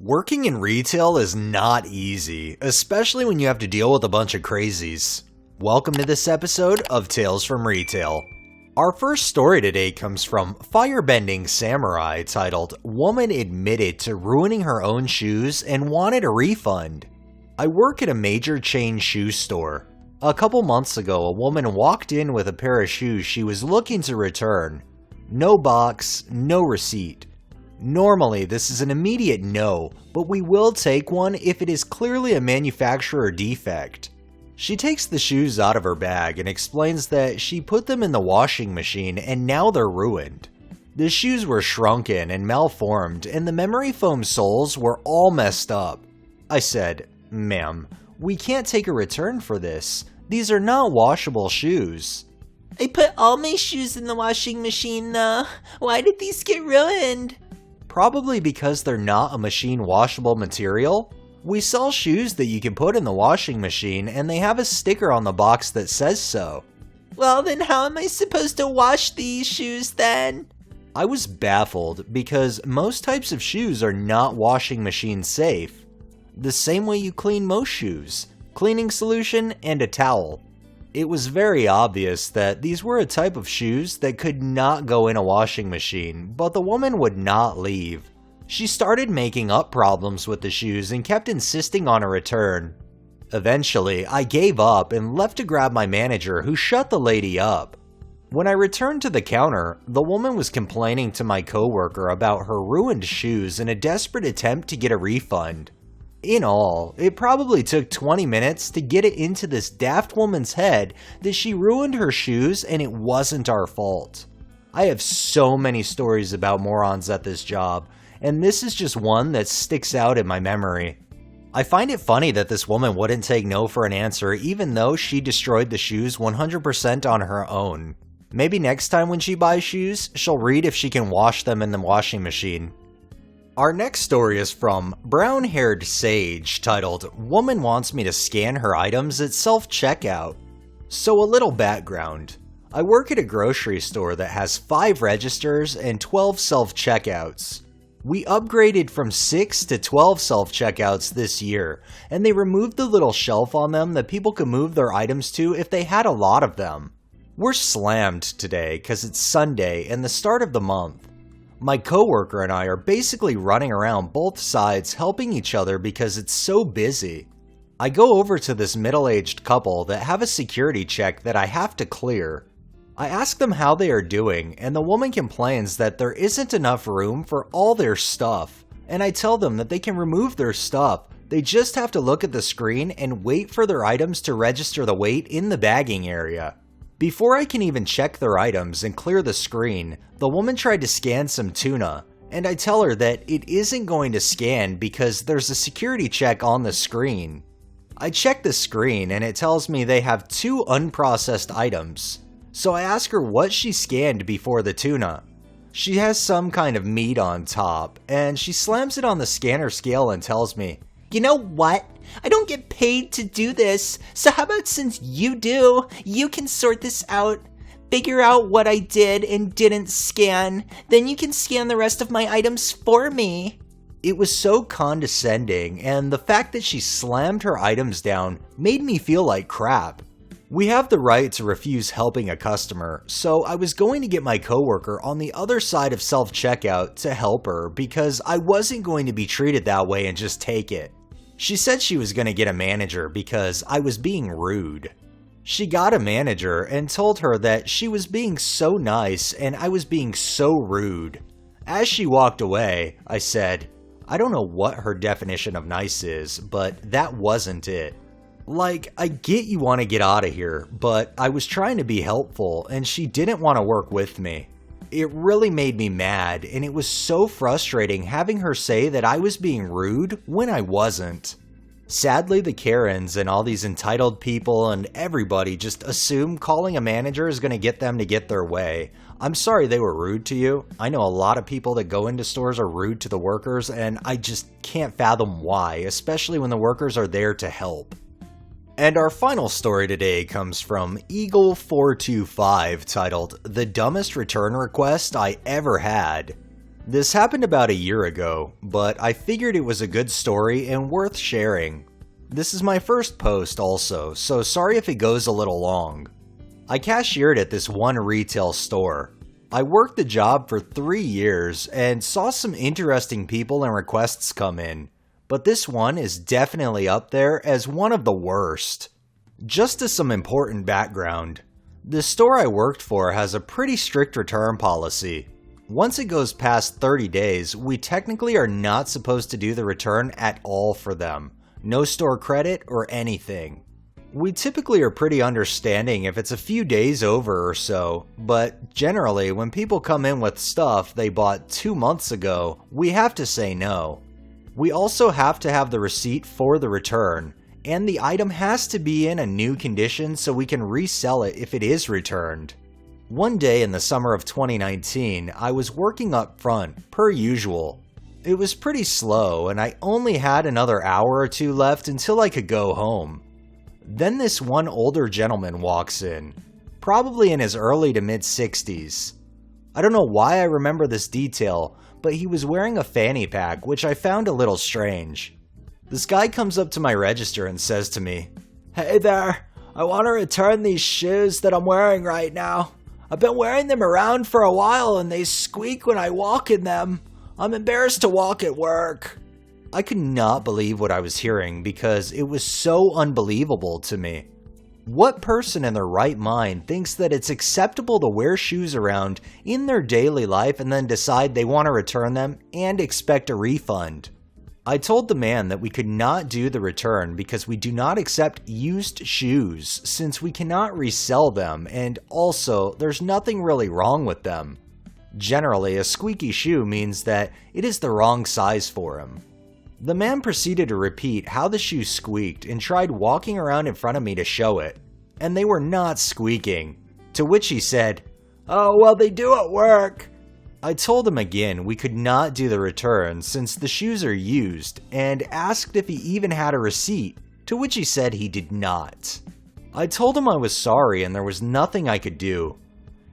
Working in retail is not easy, especially when you have to deal with a bunch of crazies. Welcome to this episode of Tales from Retail. Our first story today comes from FireBending Samurai, titled "Woman Admitted to Ruining Her Own Shoes and Wanted a Refund." I work at a major chain shoe store. A couple months ago, a woman walked in with a pair of shoes she was looking to return. No box, no receipt. Normally, this is an immediate no, but we will take one if it is clearly a manufacturer defect. She takes the shoes out of her bag and explains that she put them in the washing machine and now they're ruined. The shoes were shrunken and malformed, and the memory foam soles were all messed up. I said, "Ma'am, we can't take a return for this. These are not washable shoes." "I put all my shoes in the washing machine though. Why did these get ruined?" Probably because they're not a machine washable material. We sell shoes that you can put in the washing machine and they have a sticker on the box that says so. "Well, then how am I supposed to wash these shoes then?" I was baffled because most types of shoes are not washing machine safe. The same way you clean most shoes, cleaning solution and a towel. It was very obvious that these were a type of shoes that could not go in a washing machine, but the woman would not leave. She started making up problems with the shoes and kept insisting on a return. Eventually, I gave up and left to grab my manager, who shut the lady up. When I returned to the counter, the woman was complaining to my coworker about her ruined shoes in a desperate attempt to get a refund. In all, it probably took 20 minutes to get it into this daft woman's head that she ruined her shoes and it wasn't our fault. I have so many stories about morons at this job, and this is just one that sticks out in my memory. I find it funny that this woman wouldn't take no for an answer even though she destroyed the shoes 100% on her own. Maybe next time when she buys shoes, she'll read if she can wash them in the washing machine. Our next story is from BrownHairedSage, titled "Woman Wants Me to Scan Her Items at Self-Checkout." So a little background. I work at a grocery store that has 5 registers and 12 self-checkouts. We upgraded from 6 to 12 self-checkouts this year, and they removed the little shelf on them that people could move their items to if they had a lot of them. We're slammed today because it's Sunday and the start of the month. My coworker and I are basically running around both sides helping each other because it's so busy. I go over to this middle-aged couple that have a security check that I have to clear. I ask them how they are doing, and the woman complains that there isn't enough room for all their stuff, and I tell them that they can remove their stuff. They just have to look at the screen and wait for their items to register the weight in the bagging area. Before I can even check their items and clear the screen, the woman tried to scan some tuna, and I tell her that it isn't going to scan because there's a security check on the screen. I check the screen and it tells me they have 2 unprocessed items, so I ask her what she scanned before the tuna. She has some kind of meat on top, and she slams it on the scanner scale and tells me, "You know what? I don't get paid to do this, so how about since you do, you can sort this out, figure out what I did and didn't scan, then you can scan the rest of my items for me." It was so condescending, and the fact that she slammed her items down made me feel like crap. We have the right to refuse helping a customer, so I was going to get my coworker on the other side of self-checkout to help her because I wasn't going to be treated that way and just take it. She said she was going to get a manager because I was being rude. She got a manager and told her that she was being so nice and I was being so rude. As she walked away, I said, I don't know what her definition of nice is, but that wasn't it. Like, I get you want to get out of here, but I was trying to be helpful and she didn't want to work with me. It really made me mad, and it was so frustrating having her say that I was being rude when I wasn't. Sadly, the Karens and all these entitled people and everybody just assume calling a manager is going to get them to get their way. I'm sorry they were rude to you. I know a lot of people that go into stores are rude to the workers, and I just can't fathom why, especially when the workers are there to help. And our final story today comes from Eagle425, titled "The Dumbest Return Request I Ever Had." This happened about a year ago, but I figured it was a good story and worth sharing. This is my first post also, so sorry if it goes a little long. I cashiered at this one retail store. I worked the job for 3 years and saw some interesting people and requests come in, but this one is definitely up there as one of the worst. Just as some important background, the store I worked for has a pretty strict return policy. Once it goes past 30 days, we technically are not supposed to do the return at all for them. No store credit or anything. We typically are pretty understanding if it's a few days over or so, but generally when people come in with stuff they bought 2 months ago, we have to say no. We also have to have the receipt for the return, and the item has to be in a new condition so we can resell it if it is returned. One day in the summer of 2019, I was working up front, per usual. It was pretty slow, and I only had another hour or two left until I could go home. Then this one older gentleman walks in, probably in his early to mid-60s. I don't know why I remember this detail, but he was wearing a fanny pack, which I found a little strange. This guy comes up to my register and says to me, "Hey there, I want to return these shoes that I'm wearing right now. I've been wearing them around for a while and they squeak when I walk in them. I'm embarrassed to walk at work." I could not believe what I was hearing because it was so unbelievable to me. What person in their right mind thinks that it's acceptable to wear shoes around in their daily life and then decide they want to return them and expect a refund? I told the man that we could not do the return because we do not accept used shoes since we cannot resell them, and also there's nothing really wrong with them. Generally, a squeaky shoe means that it is the wrong size for him. The man proceeded to repeat how the shoe squeaked and tried walking around in front of me to show it, and they were not squeaking, to which he said, "Oh, well, they do at work." I told him again we could not do the return since the shoes are used and asked if he even had a receipt, to which he said he did not. I told him I was sorry and there was nothing I could do.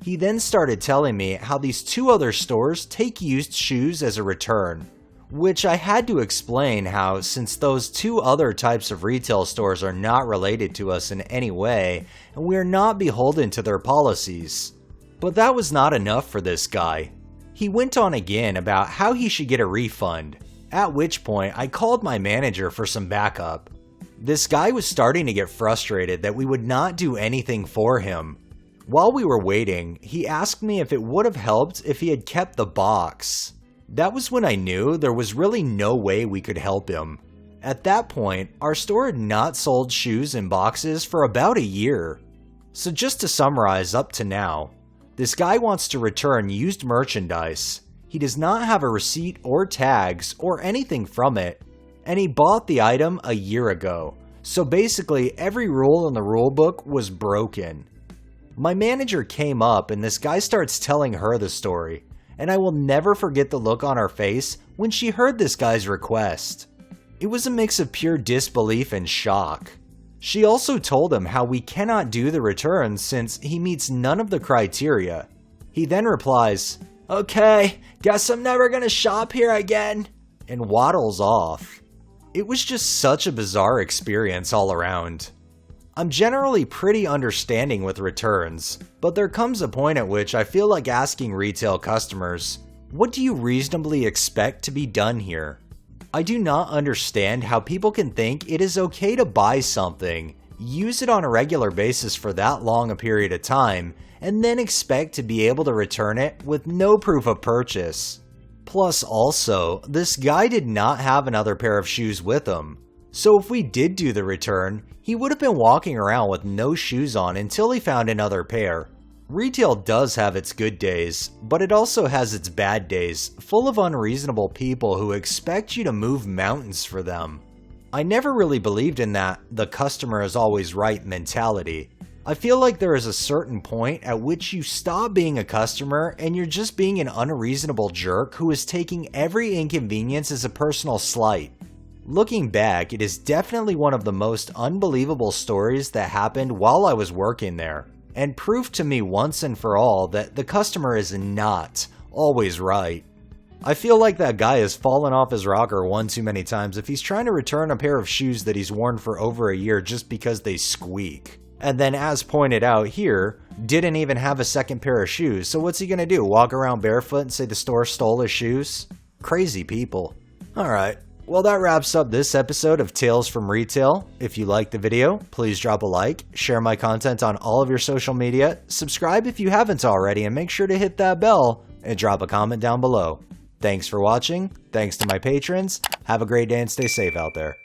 He then started telling me how these 2 other stores take used shoes as a return, which I had to explain how since those 2 other types of retail stores are not related to us in any way and we are not beholden to their policies. But that was not enough for this guy. He went on again about how he should get a refund, at which point I called my manager for some backup. This guy was starting to get frustrated that we would not do anything for him. While we were waiting, he asked me if it would have helped if he had kept the box. That was when I knew there was really no way we could help him. At that point, our store had not sold shoes in boxes for about a year. So just to summarize up to now, this guy wants to return used merchandise. He does not have a receipt or tags or anything from it, and he bought the item a year ago. So basically every rule in the rulebook was broken. My manager came up and this guy starts telling her the story, and I will never forget the look on her face when she heard this guy's request. It was a mix of pure disbelief and shock. She also told him how we cannot do the return since he meets none of the criteria. He then replies, "Okay, guess I'm never gonna shop here again," and waddles off. It was just such a bizarre experience all around. I'm generally pretty understanding with returns, but there comes a point at which I feel like asking retail customers, what do you reasonably expect to be done here? I do not understand how people can think it is okay to buy something, use it on a regular basis for that long a period of time, and then expect to be able to return it with no proof of purchase. Plus also, this guy did not have another pair of shoes with him. So if we did do the return, he would have been walking around with no shoes on until he found another pair. Retail does have its good days, but it also has its bad days, full of unreasonable people who expect you to move mountains for them. I never really believed in that the customer is always right mentality. I feel like there is a certain point at which you stop being a customer and you're just being an unreasonable jerk who is taking every inconvenience as a personal slight. Looking back, it is definitely one of the most unbelievable stories that happened while I was working there, and proved to me once and for all that the customer is not always right. I feel like that guy has fallen off his rocker one too many times if he's trying to return a pair of shoes that he's worn for over a year just because they squeak. And then, as pointed out here, didn't even have a second pair of shoes, so what's he gonna do, walk around barefoot and say the store stole his shoes? Crazy people. Alright, well that wraps up this episode of Tales from Retail. If you liked the video, please drop a like, share my content on all of your social media, subscribe if you haven't already, and make sure to hit that bell, and drop a comment down below. Thanks for watching, thanks to my patrons, have a great day and stay safe out there.